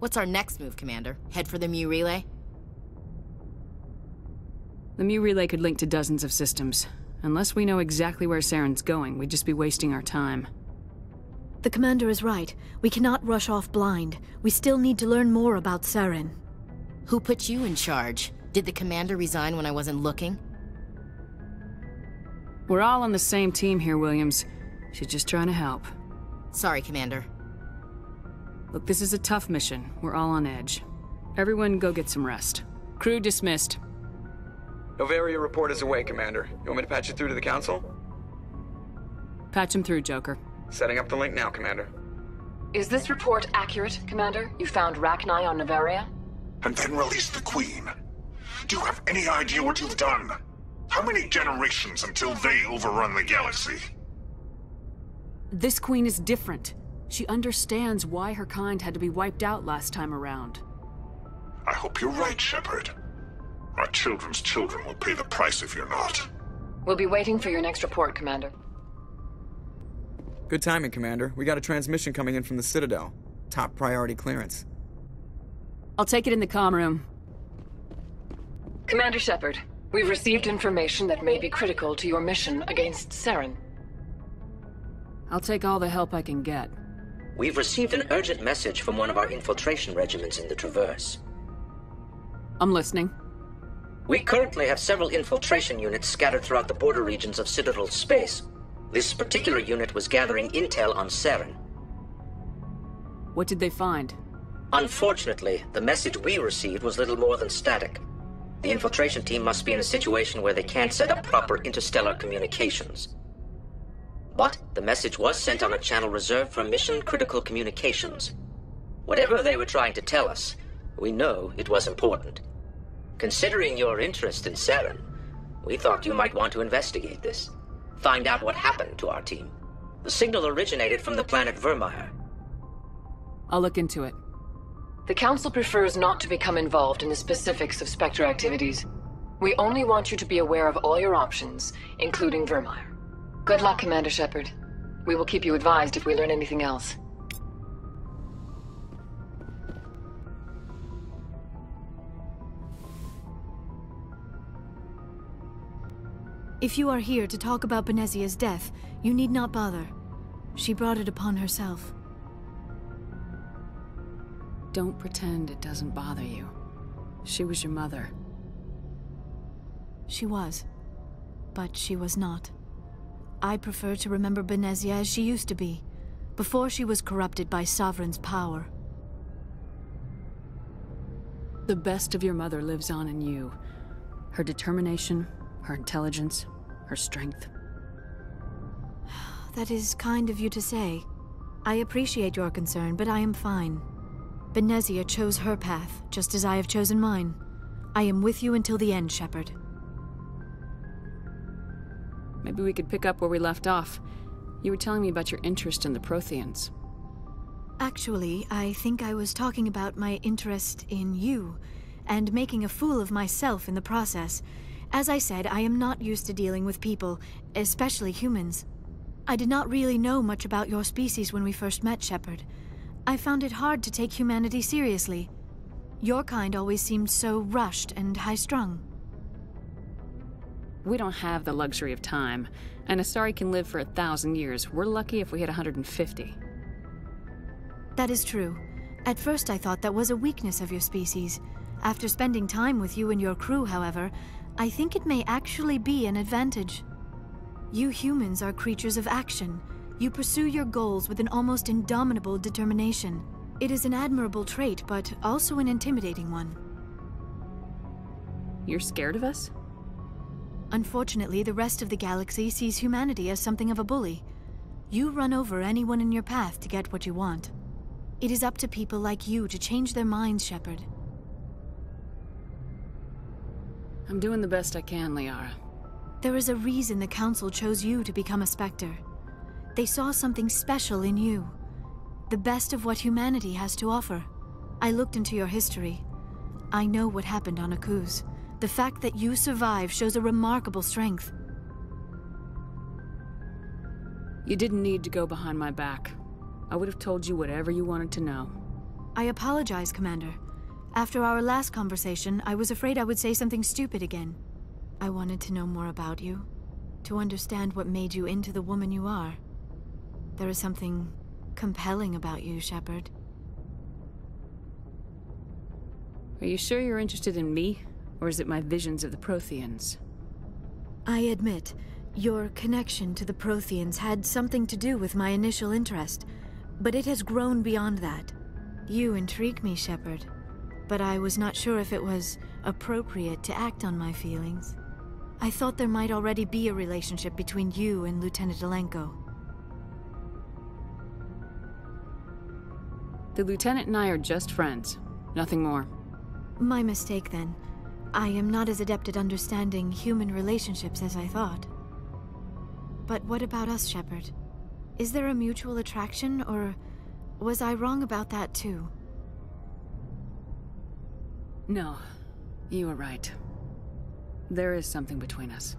What's our next move, Commander? Head for the Mu Relay? The Mu Relay could link to dozens of systems. Unless we know exactly where Saren's going, we'd just be wasting our time. The Commander is right. We cannot rush off blind. We still need to learn more about Saren. Who put you in charge? Did the Commander resign when I wasn't looking? We're all on the same team here, Williams. She's just trying to help. Sorry, Commander. Look, this is a tough mission. We're all on edge. Everyone go get some rest. Crew dismissed. Novaria report is away, Commander. You want me to patch you through to the Council? Patch him through, Joker. Setting up the link now, Commander. Is this report accurate, Commander? You found Rachni on Novaria? And then released the Queen. Do you have any idea what you've done? How many generations until they overrun the galaxy? This Queen is different. She understands why her kind had to be wiped out last time around. I hope you're right, Shepard. My children's children will pay the price if you're not. We'll be waiting for your next report, Commander. Good timing, Commander. We got a transmission coming in from the Citadel. Top priority clearance. I'll take it in the comm room. Commander Shepard, we've received information that may be critical to your mission against Saren. I'll take all the help I can get. We've received an urgent message from one of our infiltration regiments in the Traverse. I'm listening. We currently have several infiltration units scattered throughout the border regions of Citadel space. This particular unit was gathering intel on Saren. What did they find? Unfortunately, the message we received was little more than static. The infiltration team must be in a situation where they can't set up proper interstellar communications. But the message was sent on a channel reserved for mission-critical communications. Whatever they were trying to tell us, we know it was important. Considering your interest in Saren, we thought you might want to investigate this. Find out what happened to our team. The signal originated from the planet Vermeer. I'll look into it. The Council prefers not to become involved in the specifics of Spectre activities. We only want you to be aware of all your options, including Vermeer. Good luck, Commander Shepard. We will keep you advised if we learn anything else. If you are here to talk about Benezia's death, you need not bother. She brought it upon herself. Don't pretend it doesn't bother you. She was your mother. She was. But she was not. I prefer to remember Benezia as she used to be, before she was corrupted by Sovereign's power. The best of your mother lives on in you. Her determination, her intelligence, her strength. That is kind of you to say. I appreciate your concern, but I am fine. Benezia chose her path, just as I have chosen mine. I am with you until the end, Shepard. Maybe we could pick up where we left off. You were telling me about your interest in the Protheans. Actually, I think I was talking about my interest in you, and making a fool of myself in the process. As I said, I am not used to dealing with people, especially humans. I did not really know much about your species when we first met, Shepard. I found it hard to take humanity seriously. Your kind always seemed so rushed and high-strung. We don't have the luxury of time, and Asari can live for 1,000 years. We're lucky if we hit 150. That is true. At first I thought that was a weakness of your species. After spending time with you and your crew, however, I think it may actually be an advantage. You humans are creatures of action. You pursue your goals with an almost indomitable determination. It is an admirable trait, but also an intimidating one. You're scared of us? Unfortunately, the rest of the galaxy sees humanity as something of a bully. You run over anyone in your path to get what you want. It is up to people like you to change their minds, Shepard. I'm doing the best I can, Liara. There is a reason the Council chose you to become a Spectre. They saw something special in you. The best of what humanity has to offer. I looked into your history. I know what happened on Akuz. The fact that you survived shows a remarkable strength. You didn't need to go behind my back. I would have told you whatever you wanted to know. I apologize, Commander. After our last conversation, I was afraid I would say something stupid again. I wanted to know more about you, to understand what made you into the woman you are. There is something compelling about you, Shepard. Are you sure you're interested in me, or is it my visions of the Protheans? I admit, your connection to the Protheans had something to do with my initial interest, but it has grown beyond that. You intrigue me, Shepard, but I was not sure if it was appropriate to act on my feelings. I thought there might already be a relationship between you and Lieutenant Alenko. The Lieutenant and I are just friends. Nothing more. My mistake, then. I am not as adept at understanding human relationships as I thought. But what about us, Shepard? Is there a mutual attraction, or was I wrong about that too? No, you were right. There is something between us.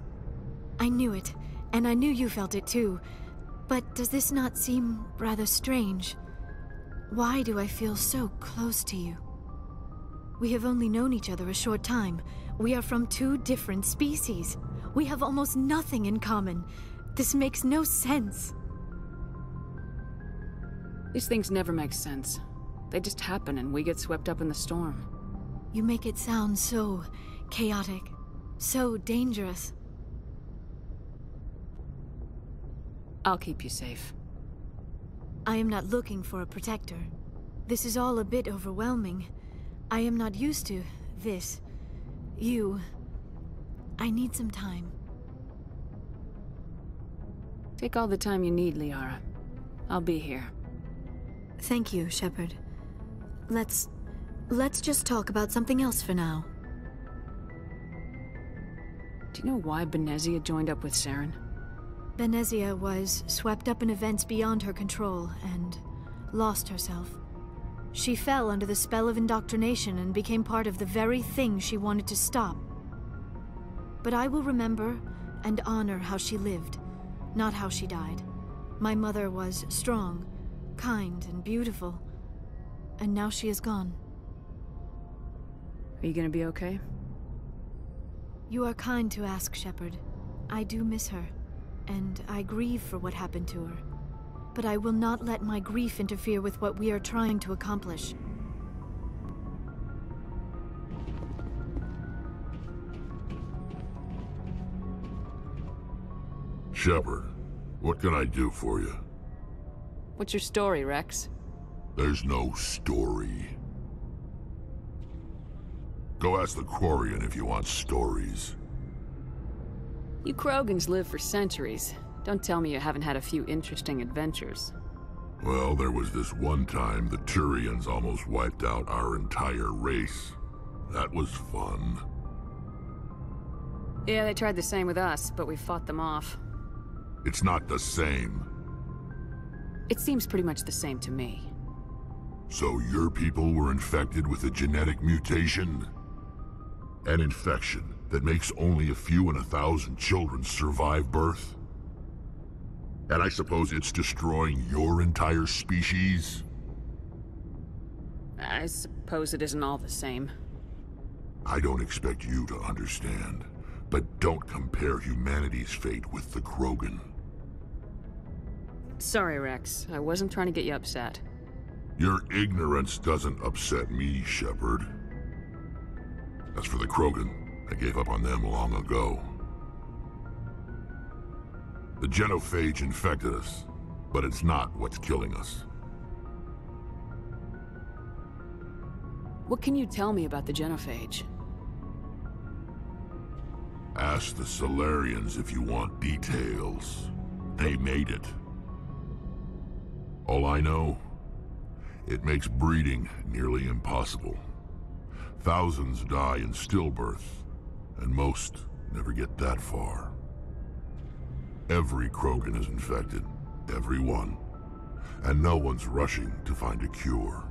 I knew it, and I knew you felt it too. But does this not seem rather strange? Why do I feel so close to you? We have only known each other a short time. We are from two different species. We have almost nothing in common. This makes no sense. These things never make sense. They just happen and we get swept up in the storm. You make it sound so chaotic, so dangerous. I'll keep you safe. I am not looking for a protector. This is all a bit overwhelming. I am not used to this. You. I need some time. Take all the time you need, Liara. I'll be here. Thank you, Shepard. Let's just talk about something else for now. Do you know why Benezia joined up with Saren? Benezia was swept up in events beyond her control and lost herself. She fell under the spell of indoctrination and became part of the very thing she wanted to stop. But I will remember and honor how she lived, not how she died. My mother was strong, kind, and beautiful, and now she is gone. Are you gonna be okay? You are kind to ask, Shepard. I do miss her, and I grieve for what happened to her. But I will not let my grief interfere with what we are trying to accomplish. Shepard, what can I do for you? What's your story, Rex? There's no story. Go ask the Quarian if you want stories. You Krogans live for centuries. Don't tell me you haven't had a few interesting adventures. Well, there was this one time the Turians almost wiped out our entire race. That was fun. Yeah, they tried the same with us, but we fought them off. It's not the same. It seems pretty much the same to me. So your people were infected with a genetic mutation? An infection that makes only a few in 1,000 children survive birth? And I suppose it's destroying your entire species? I suppose it isn't all the same. I don't expect you to understand, but don't compare humanity's fate with the Krogan. Sorry, Rex. I wasn't trying to get you upset. Your ignorance doesn't upset me, Shepard. As for the Krogan, I gave up on them long ago. The genophage infected us, but it's not what's killing us. What can you tell me about the genophage? Ask the Solarians if you want details. They made it. All I know, it makes breeding nearly impossible. Thousands die in stillbirth, and most never get that far. Every Krogan is infected, every one. And no one's rushing to find a cure.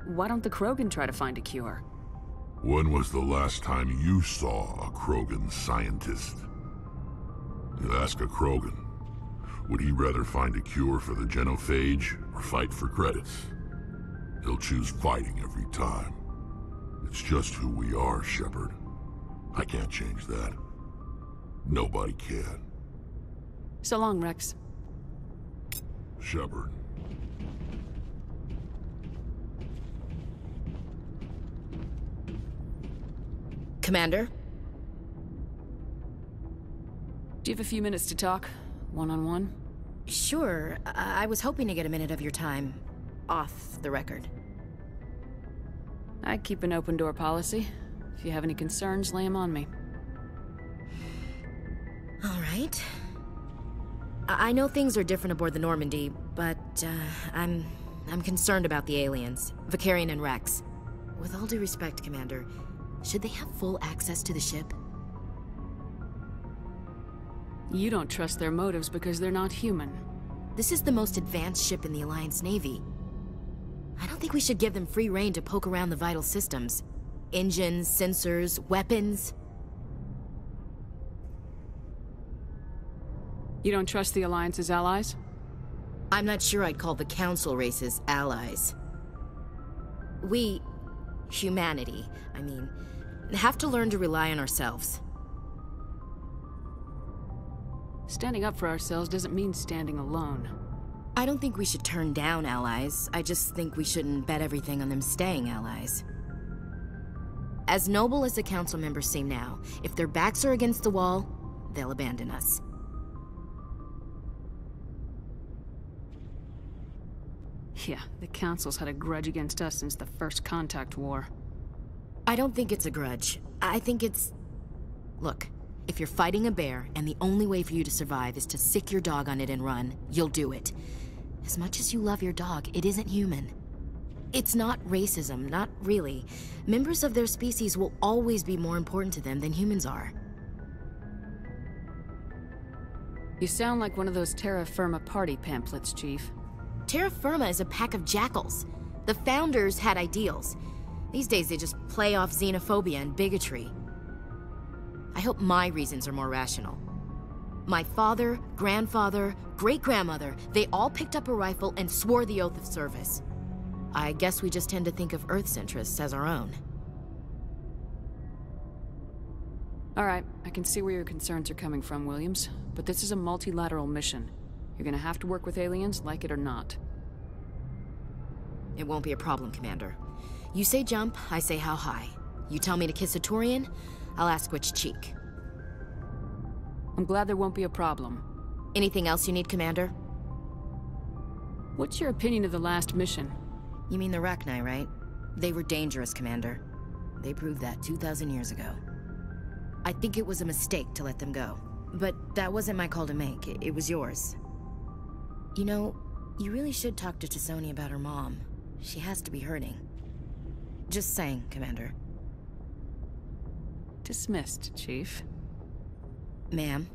Why don't the Krogan try to find a cure? When was the last time you saw a Krogan scientist? You ask a Krogan, would he rather find a cure for the genophage or fight for credits? He'll choose fighting every time. It's just who we are, Shepard. I can't change that. Nobody can. So long, Rex. Shepard. Commander? Do you have a few minutes to talk? One-on-one? Sure. I was hoping to get a minute of your time. Off the record. I keep an open-door policy. If you have any concerns, lay them on me. All right. I know things are different aboard the Normandy, but, I'm concerned about the aliens. Vicarian and Rex. With all due respect, Commander, should they have full access to the ship? You don't trust their motives because they're not human. This is the most advanced ship in the Alliance Navy. I don't think we should give them free rein to poke around the vital systems. Engines, sensors, weapons. You don't trust the Alliance's allies? I'm not sure I'd call the Council races allies. We, humanity, I mean, have to learn to rely on ourselves. Standing up for ourselves doesn't mean standing alone. I don't think we should turn down allies. I just think we shouldn't bet everything on them staying allies. As noble as the Council members seem now, if their backs are against the wall, they'll abandon us. Yeah, the Council's had a grudge against us since the First Contact War. I don't think it's a grudge. I think it's... Look, if you're fighting a bear and the only way for you to survive is to sick your dog on it and run, you'll do it. As much as you love your dog, it isn't human. It's not racism, not really. Members of their species will always be more important to them than humans are. You sound like one of those Terra Firma party pamphlets, Chief. Terra Firma is a pack of jackals. The founders had ideals. These days they just play off xenophobia and bigotry. I hope my reasons are more rational. My father, grandfather, great-grandmother, they all picked up a rifle and swore the oath of service. I guess we just tend to think of Earth's interests as our own. All right, I can see where your concerns are coming from, Williams. But this is a multilateral mission. You're gonna have to work with aliens, like it or not. It won't be a problem, Commander. You say jump, I say how high. You tell me to kiss a Turian, I'll ask which cheek. I'm glad there won't be a problem. Anything else you need, Commander? What's your opinion of the last mission? You mean the Rachni, right? They were dangerous, Commander. They proved that 2,000 years ago. I think it was a mistake to let them go. But that wasn't my call to make. It was yours. You know, you really should talk to T'Soni about her mom. She has to be hurting. Just saying, Commander. Dismissed, Chief. Ma'am?